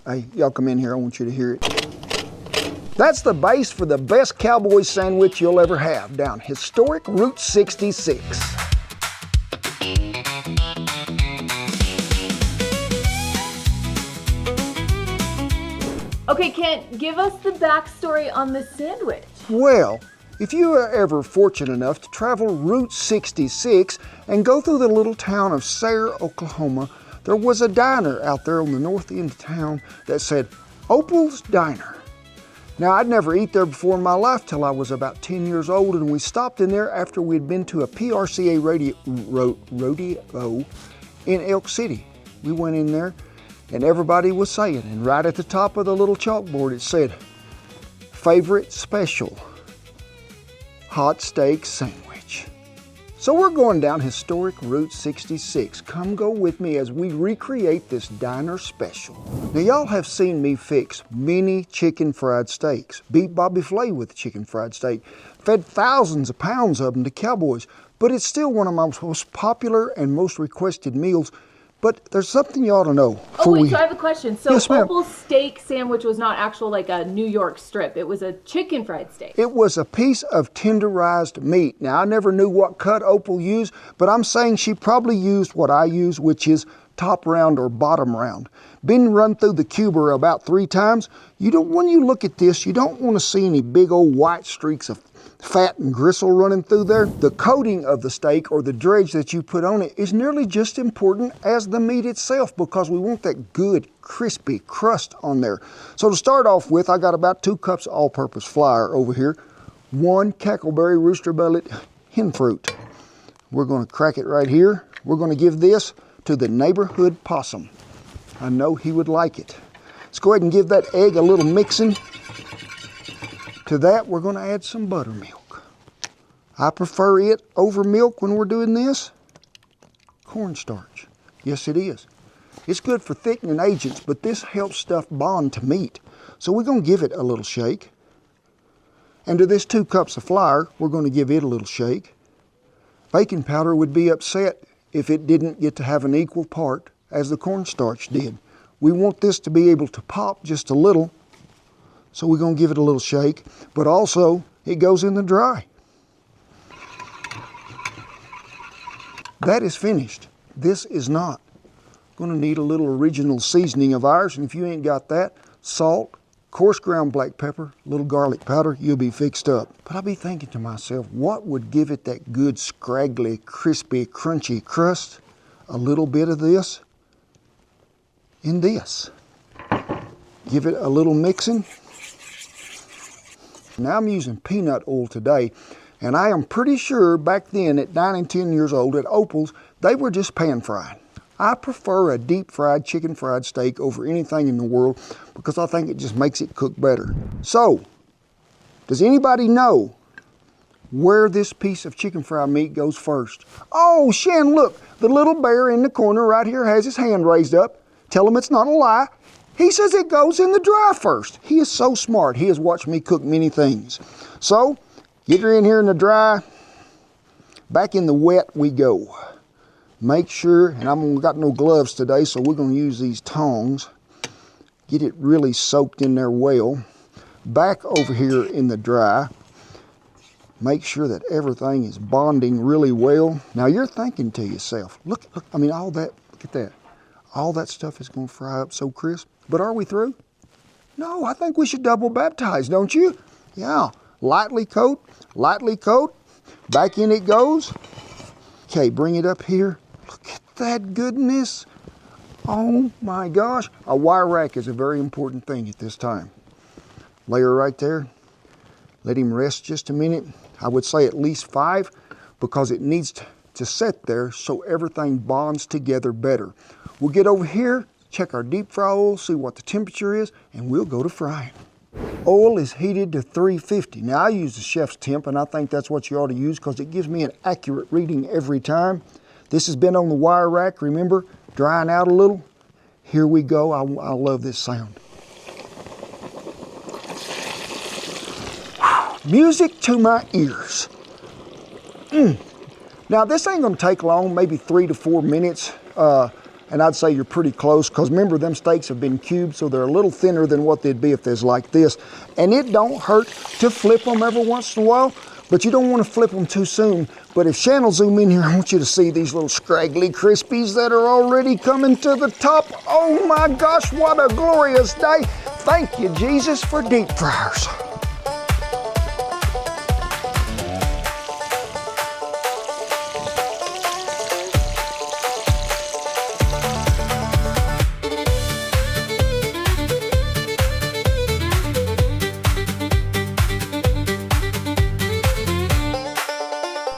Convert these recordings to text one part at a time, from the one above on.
Hey, y'all come in here, I want you to hear it. That's the base for the best cowboy sandwich you'll ever have down historic Route 66. Okay, Kent, give us the backstory on this sandwich. Well, if you are ever fortunate enough to travel Route 66 and go through the little town of Sayre, Oklahoma, there was a diner out there on the north end of town that said, Opal's Diner. Now, I'd never eat there before in my life till I was about 10 years old, and we stopped in there after we'd been to a PRCA rodeo in Elk City. We went in there, and everybody was saying, and right at the top of the little chalkboard it said, favorite special, hot steak sandwich. So we're going down historic Route 66. Come go with me as we recreate this diner special. Now y'all have seen me fix many chicken fried steaks, beat Bobby Flay with the chicken fried steak, fed thousands of pounds of them to cowboys, but it's still one of my most popular and most requested meals. But there's something you ought to know. Oh wait, so I have a question. So yes, Opal's steak sandwich was not actual like a New York strip. It was a chicken fried steak. It was a piece of tenderized meat. Now, I never knew what cut Opal used, but I'm saying she probably used what I use, which is top round or bottom round. Been run through the cuber about 3 times. When you look at this, you don't want to see any big old white streaks of fat and gristle running through there. The coating of the steak or the dredge that you put on it is nearly just important as the meat itself, because we want that good crispy crust on there. So to start off with, I got about 2 cups of all-purpose flour over here, 1 cackleberry rooster bellied hen fruit. We're going to crack it right here. We're going to give this to the neighborhood possum. I know he would like it. Let's go ahead and give that egg a little mixing. To that, we're going to add some buttermilk. I prefer it over milk when we're doing this. Cornstarch. Yes, it is. It's good for thickening agents, but this helps stuff bond to meat. So we're going to give it a little shake. And to this 2 cups of flour, we're going to give it a little shake. Baking powder would be upset if it didn't get to have an equal part as the cornstarch did. We want this to be able to pop just a little. So we're going to give it a little shake, but also it goes in the dry. That is finished. This is not. Going to need a little original seasoning of ours, and if you ain't got that, salt, coarse ground black pepper, a little garlic powder, you'll be fixed up. But I'll be thinking to myself, what would give it that good, scraggly, crispy, crunchy crust? A little bit of this in this. Give it a little mixing. Now I'm using peanut oil today, and I am pretty sure back then at 9 and 10 years old at Opal's, they were just pan fried. I prefer a deep fried chicken fried steak over anything in the world because I think it just makes it cook better. So, does anybody know where this piece of chicken fried meat goes first? Oh, Shan, look, the little bear in the corner right here has his hand raised up. Tell him it's not a lie. He says it goes in the dry first. He is so smart. He has watched me cook many things. So, get her in here in the dry. Back in the wet we go. Make sure, and I've got no gloves today, so we're going to use these tongs. Get it really soaked in there well. Back over here in the dry. Make sure that everything is bonding really well. Now you're thinking to yourself, look, I mean all that, look at that. All that stuff is going to fry up so crisp. But are we through? No, I think we should double baptize, don't you? Yeah, lightly coat, back in it goes. Okay, bring it up here. Look at that goodness. Oh my gosh. A wire rack is a very important thing at this time. Lay her right there. Let him rest just a minute. I would say at least 5 because it needs to set there so everything bonds together better. We'll get over here, check our deep fry oil, see what the temperature is, and we'll go to frying. Oil is heated to 350. Now I use the chef's temp, and I think that's what you ought to use because it gives me an accurate reading every time. This has been on the wire rack, remember, drying out a little. Here we go. I love this sound. Music to my ears. Now this ain't gonna take long, maybe 3 to 4 minutes. and I'd say you're pretty close, because remember, them steaks have been cubed, so they're a little thinner than what they'd be if there's like this. And it don't hurt to flip them every once in a while, but you don't want to flip them too soon. But if Shan'll zoom in here, I want you to see these little scraggly crispies that are already coming to the top. Oh my gosh, what a glorious day. Thank you, Jesus, for deep fryers.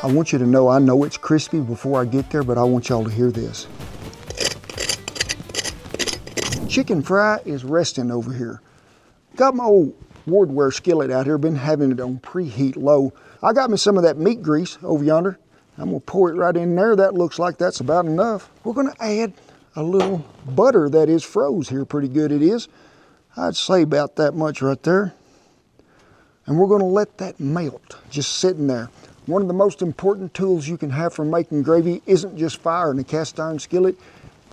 I want you to know, I know it's crispy before I get there, but I want y'all to hear this. Chicken fry is resting over here. Got my old Wardware skillet out here, been having it on preheat low. I got me some of that meat grease over yonder. I'm gonna pour it right in there. That looks like that's about enough. We're gonna add a little butter that is froze here pretty good it is. I'd say about that much right there. And we're gonna let that melt, just sitting there. One of the most important tools you can have for making gravy isn't just fire in a cast iron skillet.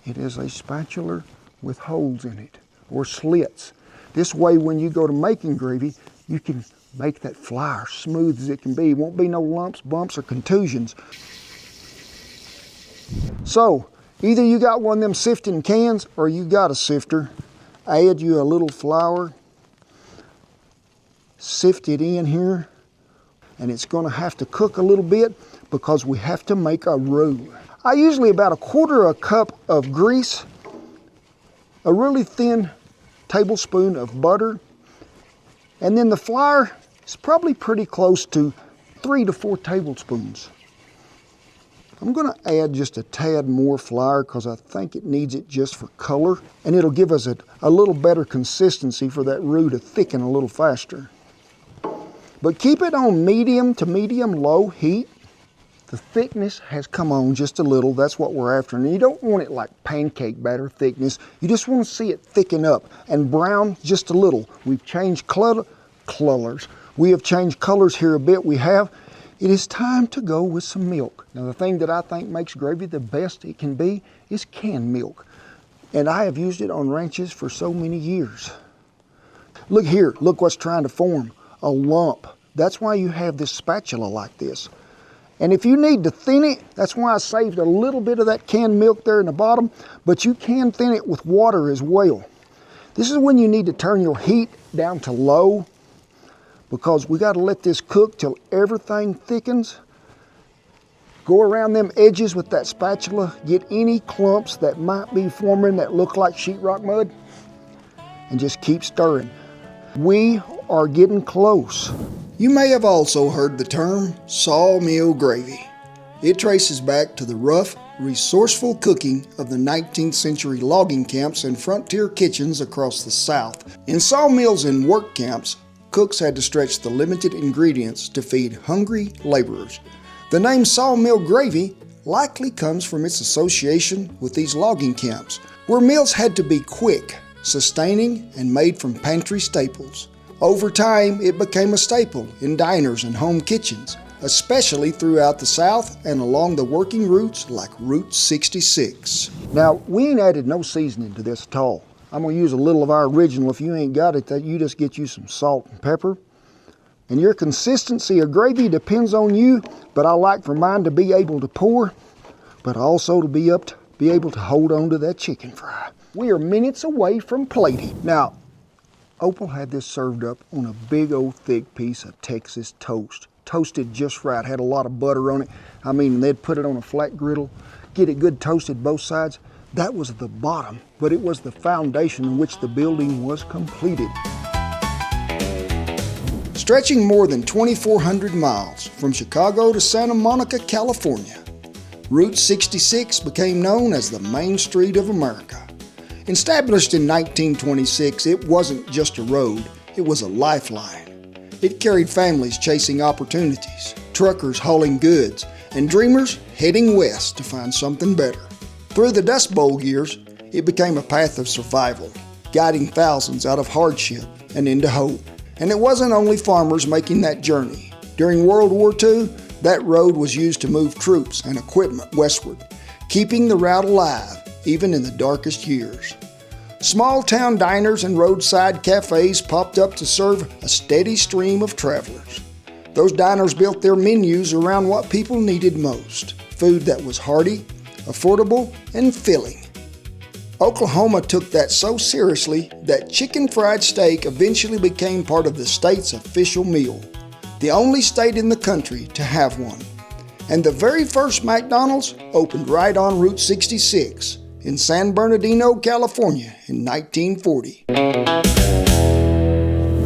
It is a spatula with holes in it, or slits. This way, when you go to making gravy, you can make that flour smooth as it can be. Won't be no lumps, bumps, or contusions. So, either you got one of them sifting cans, or you got a sifter. Add you a little flour, sift it in here, and it's going to have to cook a little bit because we have to make a roux. I usually about 1/4 cup of grease, a really thin tablespoon of butter, and then the flour is probably pretty close to 3 to 4 tablespoons. I'm going to add just a tad more flour because I think it needs it just for color, and it'll give us a little better consistency for that roux to thicken a little faster. But keep it on medium to medium low heat. The thickness has come on just a little. That's what we're after. And you don't want it like pancake batter thickness. You just want to see it thicken up and brown just a little. We've changed colors. We have changed colors here a bit. We have. It is time to go with some milk. Now, the thing that I think makes gravy the best it can be is canned milk. And I have used it on ranches for so many years. Look here. Look what's trying to form. A lump. That's why you have this spatula like this. And if you need to thin it, that's why I saved a little bit of that canned milk there in the bottom, but you can thin it with water as well. This is when you need to turn your heat down to low, because we got to let this cook till everything thickens. Go around them edges with that spatula, get any clumps that might be forming that look like sheetrock mud, and just keep stirring. We are getting close. You may have also heard the term sawmill gravy. It traces back to the rough, resourceful cooking of the 19th century logging camps and frontier kitchens across the South. In sawmills and work camps, cooks had to stretch the limited ingredients to feed hungry laborers. The name sawmill gravy likely comes from its association with these logging camps, where meals had to be quick, sustaining, and made from pantry staples. Over time, it became a staple in diners and home kitchens, especially throughout the South and along the working routes like Route 66. Now, we ain't added no seasoning to this at all. I'm gonna use a little of our original. If you ain't got it, that you just get you some salt and pepper. And your consistency of gravy depends on you, but I like for mine to be able to pour, but also to be able to hold on to that chicken fry. We are minutes away from plating. Now, Opal had this served up on a big old thick piece of Texas toast. Toasted just right, had a lot of butter on it. I mean, they'd put it on a flat griddle, get it good toasted both sides. That was the bottom, but it was the foundation in which the building was completed. Stretching more than 2,400 miles from Chicago to Santa Monica, California, Route 66 became known as the Main Street of America. Established in 1926, it wasn't just a road, it was a lifeline. It carried families chasing opportunities, truckers hauling goods, and dreamers heading west to find something better. Through the Dust Bowl years, it became a path of survival, guiding thousands out of hardship and into hope. And it wasn't only farmers making that journey. During World War II, that road was used to move troops and equipment westward, keeping the route alive even in the darkest years. Small town diners and roadside cafes popped up to serve a steady stream of travelers. Those diners built their menus around what people needed most: food that was hearty, affordable, and filling. Oklahoma took that so seriously that chicken fried steak eventually became part of the state's official meal, the only state in the country to have one. And the very first McDonald's opened right on Route 66 in San Bernardino, California in 1940.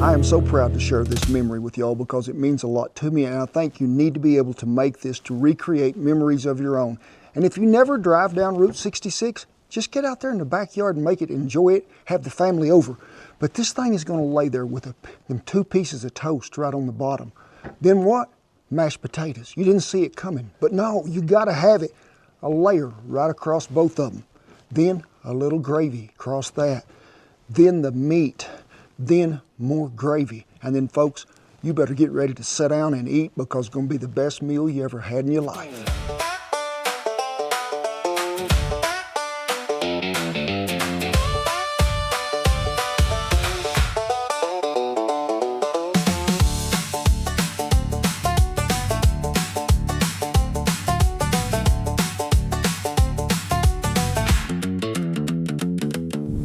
I am so proud to share this memory with y'all because it means a lot to me, and I think you need to be able to make this to recreate memories of your own. And if you never drive down Route 66, just get out there in the backyard and make it, enjoy it, have the family over. But this thing is going to lay there with them 2 pieces of toast right on the bottom. Then what? Mashed potatoes. You didn't see it coming. But no, you got to have it. A layer right across both of them. Then a little gravy across that. Then the meat. Then more gravy. And then, folks, you better get ready to sit down and eat because it's going to be the best meal you ever had in your life.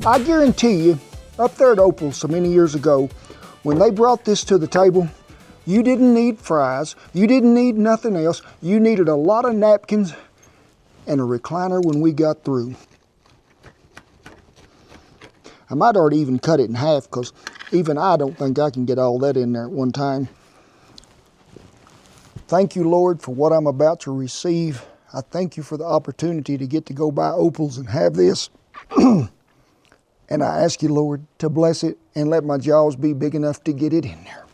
I guarantee you, up there at Opal so many years ago, when they brought this to the table, you didn't need fries, you didn't need nothing else. You needed a lot of napkins and a recliner when we got through. I might already even cut it in half because even I don't think I can get all that in there at one time. Thank you, Lord, for what I'm about to receive. I thank you for the opportunity to get to go by Opal's and have this. And I ask you, Lord, to bless it and let my jaws be big enough to get it in there.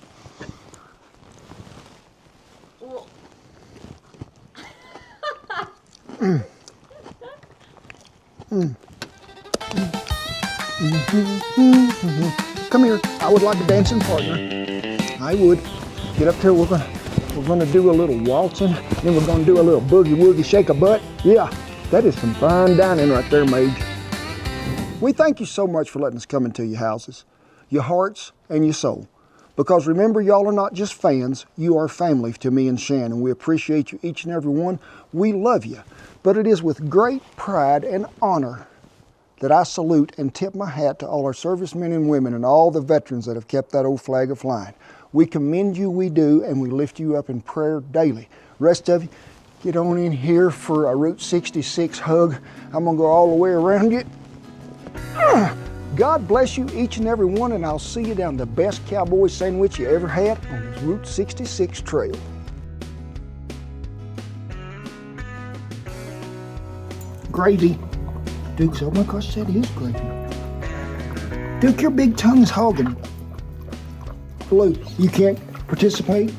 Come here. I would like a dancing partner. I would. Get up here. We're gonna do a little waltzing. Then we're gonna do a little boogie woogie shake a butt. Yeah, that is some fine dining right there, Mage. We thank you so much for letting us come into your houses, your hearts, and your soul. Because remember, y'all are not just fans, you are family to me and Shannon. We appreciate you, each and every one. We love you. But it is with great pride and honor that I salute and tip my hat to all our servicemen and women and all the veterans that have kept that old flag a-flying. We commend you, we do, and we lift you up in prayer daily. Rest of you, get on in here for a Route 66 hug. I'm gonna go all the way around you. God bless you, each and every one, and I'll see you down the best cowboy sandwich you ever had on the Route 66 trail. Gravy. Duke, oh my gosh, that is gravy. Duke, your big tongue is hogging. Blue, you can't participate?